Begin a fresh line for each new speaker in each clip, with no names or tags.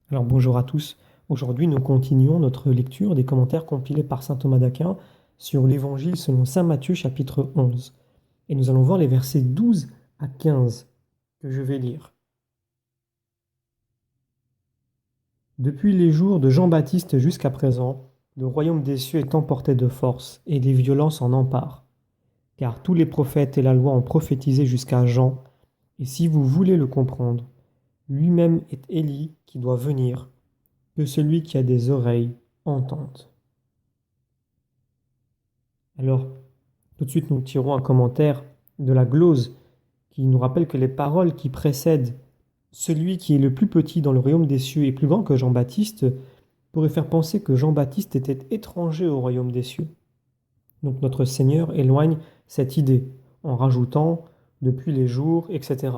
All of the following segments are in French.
Alors bonjour à tous. Aujourd'hui, nous continuons notre lecture des commentaires compilés par saint Thomas d'Aquin sur l'Évangile selon saint Matthieu chapitre 11. Et nous allons voir les versets 12 à 15 que je vais lire. Depuis les jours de Jean-Baptiste jusqu'à présent, le royaume des cieux est emporté de force et les violences en emparent. Car tous les prophètes et la loi ont prophétisé jusqu'à Jean, et si vous voulez le comprendre, lui-même est Élie qui doit venir, que celui qui a des oreilles entende. Alors, tout de suite, nous tirons un commentaire de la glose qui nous rappelle que les paroles qui précèdent celui qui est le plus petit dans le royaume des cieux et plus grand que Jean-Baptiste pourraient faire penser que Jean-Baptiste était étranger au royaume des cieux. Donc notre Seigneur éloigne cette idée en rajoutant depuis les jours, etc.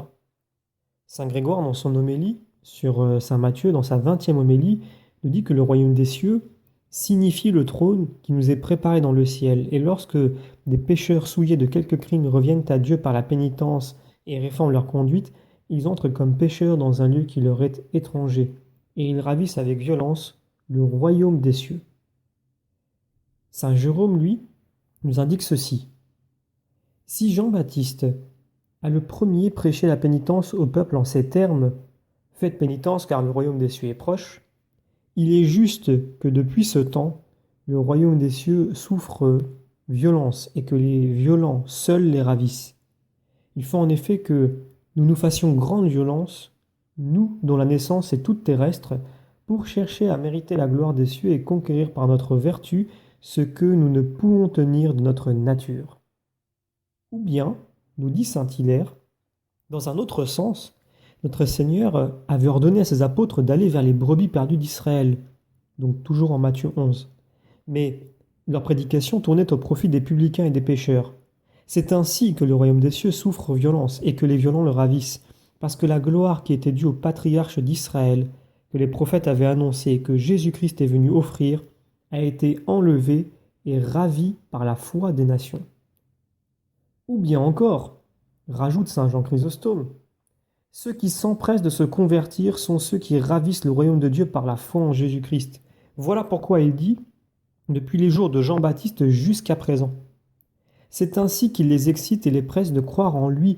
Saint Grégoire, dans son homélie sur Saint Matthieu, dans sa 20e homélie, nous dit que le royaume des cieux signifie le trône qui nous est préparé dans le ciel. Et lorsque des pécheurs souillés de quelques crimes reviennent à Dieu par la pénitence et réforment leur conduite, ils entrent comme pécheurs dans un lieu qui leur est étranger, et ils ravissent avec violence le royaume des cieux. Saint Jérôme, lui, nous indique ceci. Si Jean-Baptiste a le premier prêché la pénitence au peuple en ces termes, faites pénitence car le royaume des cieux est proche, il est juste que depuis ce temps, le royaume des cieux souffre violence et que les violents seuls les ravissent. Il faut en effet que nous nous fassions grande violence, nous dont la naissance est toute terrestre, pour chercher à mériter la gloire des cieux et conquérir par notre vertu ce que nous ne pouvons tenir de notre nature. Ou bien, nous dit saint Hilaire, dans un autre sens, notre Seigneur avait ordonné à ses apôtres d'aller vers les brebis perdues d'Israël, donc toujours en Matthieu 11. Mais leur prédication tournait au profit des publicains et des pécheurs. C'est ainsi que le royaume des cieux souffre violence et que les violents le ravissent, parce que la gloire qui était due au patriarche d'Israël, que les prophètes avaient annoncé et que Jésus-Christ est venu offrir, a été enlevée et ravie par la foi des nations. Ou bien encore, rajoute saint Jean Chrysostome, ceux qui s'empressent de se convertir sont ceux qui ravissent le royaume de Dieu par la foi en Jésus-Christ. Voilà pourquoi il dit « depuis les jours de Jean-Baptiste jusqu'à présent ». C'est ainsi qu'il les excite et les presse de croire en lui,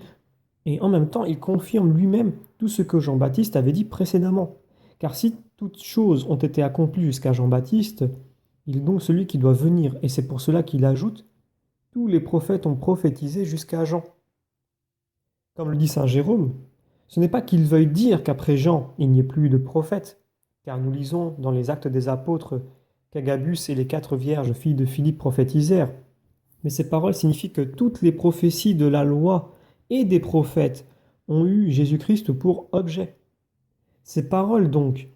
et en même temps il confirme lui-même tout ce que Jean-Baptiste avait dit précédemment. Car si toutes choses ont été accomplies jusqu'à Jean-Baptiste, il est donc celui qui doit venir, et c'est pour cela qu'il ajoute « tous les prophètes ont prophétisé jusqu'à Jean ». Comme le dit saint Jérôme, ce n'est pas qu'il veuille dire qu'après Jean, il n'y ait plus de prophètes, car nous lisons dans les Actes des Apôtres qu'Agabus et les 4 vierges filles de Philippe prophétisèrent. Mais ces paroles signifient que toutes les prophéties de la loi et des prophètes ont eu Jésus-Christ pour objet. Ces paroles donc,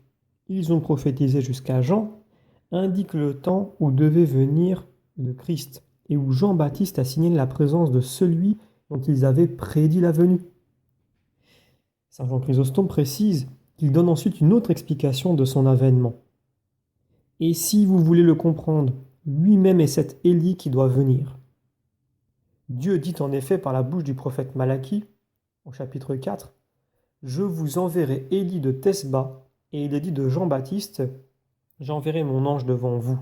ils ont prophétisé jusqu'à Jean, indiquent le temps où devait venir le Christ et où Jean-Baptiste a signé la présence de celui dont ils avaient prédit la venue. Saint Jean Chrysostome précise qu'il donne ensuite une autre explication de son avènement. Et si vous voulez le comprendre, lui-même est cet Élie qui doit venir. Dieu dit en effet par la bouche du prophète Malachie, au chapitre 4, « Je vous enverrai Élie de Thesba, et il est dit de Jean-Baptiste, j'enverrai mon ange devant vous. »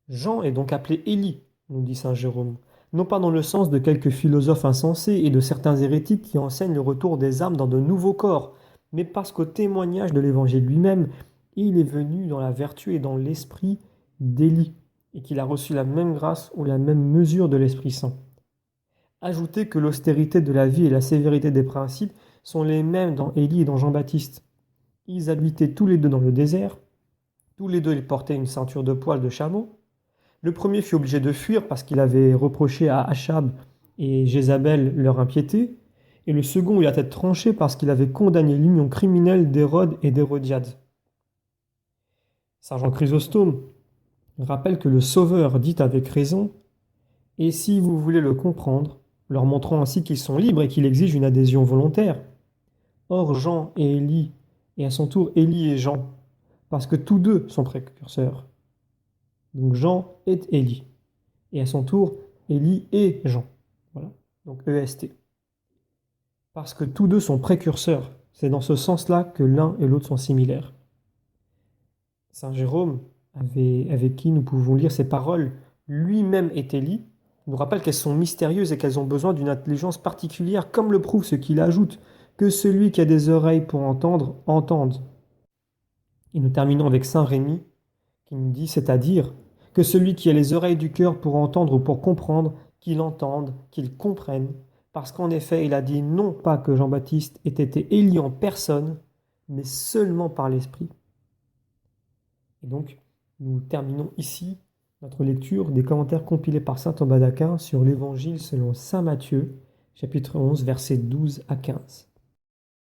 Jean est donc appelé Élie, nous dit saint Jérôme, non pas dans le sens de quelques philosophes insensés et de certains hérétiques qui enseignent le retour des âmes dans de nouveaux corps, mais parce qu'au témoignage de l'Évangile lui-même, il est venu dans la vertu et dans l'esprit d'Élie, et qu'il a reçu la même grâce ou la même mesure de l'Esprit Saint. Ajoutez que l'austérité de la vie et la sévérité des principes sont les mêmes dans Élie et dans Jean-Baptiste. Ils habitaient tous les deux dans le désert, tous les deux ils portaient une ceinture de poils de chameau. Le premier fut obligé de fuir parce qu'il avait reproché à Achab et Jézabel leur impiété, et le second eut la tête tranchée parce qu'il avait condamné l'union criminelle d'Hérode et d'Hérodiade. Saint Jean Chrysostome rappelle que le Sauveur dit avec raison « Et si vous voulez le comprendre, leur montrant ainsi qu'ils sont libres et qu'il exige une adhésion volontaire. Or Jean et Élie, et à son tour Élie et Jean, parce que tous deux sont précurseurs. Donc Jean est Élie. Et à son tour, Élie et Jean. Voilà. Donc EST. Parce que tous deux sont précurseurs. C'est dans ce sens-là que l'un et l'autre sont similaires. Saint Jérôme, avec qui nous pouvons lire ces paroles, lui-même est Élie, nous rappelle qu'elles sont mystérieuses et qu'elles ont besoin d'une intelligence particulière, comme le prouve ce qu'il ajoute, que celui qui a des oreilles pour entendre, entende. Et nous terminons avec Saint Rémi, qui nous dit, c'est-à-dire que celui qui a les oreilles du cœur pour entendre ou pour comprendre, qu'il entende, qu'il comprenne, parce qu'en effet, il a dit non pas que Jean-Baptiste ait été Élie en personne, mais seulement par l'Esprit. Et donc, nous terminons ici notre lecture des commentaires compilés par saint Thomas d'Aquin sur l'Évangile selon saint Matthieu, chapitre 11, versets 12 à 15.